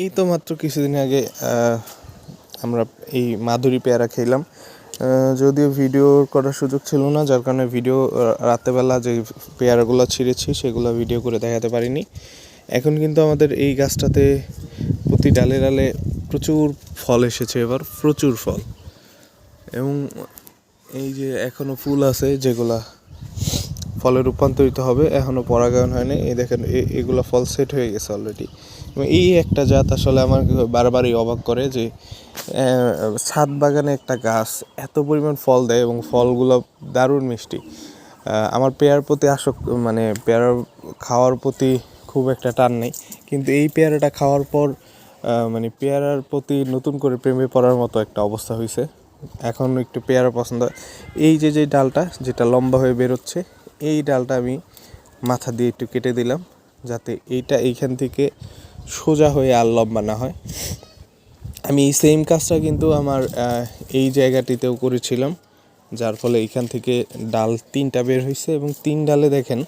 এই তো মাত্র কিছুদিন আগে আমরা এই মাধুরী পেয়ারা খেলাম। যদিও ভিডিও করার সুযোগ ছিল না, যার কারণে ভিডিও রাতেবেলা যে পেয়ারাগুলো ছিঁড়েছি সেগুলো ভিডিও করে দেখাতে পারিনি। এখন কিন্তু আমাদের এই গাছটাতে প্রতি ডালে ডালে প্রচুর ফল এসেছে, এবার প্রচুর ফল। এবং এই যে এখনও ফুল আছে যেগুলা ফলে রূপান্তরিত হবে, এখনও পরাগায়ন হয়নি। এই দেখেন এগুলো ফল সেট হয়ে গেছে অলরেডি। এবং এই একটা জাত আসলে আমার বারবারই অবাক করে যে ছাদ বাগানে একটা গাছ এত পরিমাণ ফল দেয় এবং ফলগুলো দারুণ মিষ্টি। আমার পেয়ারার প্রতি মানে পেয়ারা খাওয়ার প্রতি খুব একটা টান নেই, কিন্তু এই পেয়ারাটা খাওয়ার পর মানে পেয়ারার প্রতি নতুন করে প্রেমে পড়ার মতো একটা অবস্থা হয়েছে। এখন একটু পেয়ারা পছন্দ। এই যে ডালটা যেটা লম্বা হয়ে বেরোচ্ছে, এই ডালটা আমি মাথা দিয়ে একটু কেটে দিলাম, যাতে এইখান থেকে সোজা হয়ে আর লম্বা না হয়। আমি এই সেম কাজটা কিন্তু আমার এই জায়গাটিতেও করেছিলাম, যার ফলে এইখান থেকে ডাল 3টা বের হয়েছে। এবং 3 ডালে দেখেন,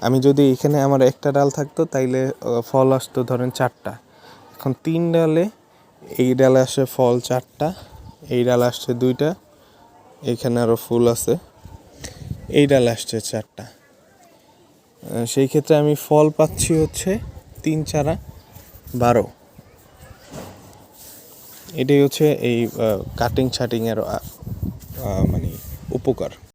আমি যদি এখানে আমার একটা ডাল থাকতো তাইলে ফল আসতো ধরেন 4টা। এখন 3 ডালে, এই ডালে আসে ফল 4টা, এই ডালে আসছে 2টা, এইখানে আরও ফুল আছে, এই ডালে আসছে 4টা। সেই ক্ষেত্রে আমি ফল পাচ্ছি হচ্ছে 3 × 4 = 12। এটাই হচ্ছে এই কাটিং ছাটিংয়ের মানে উপকার।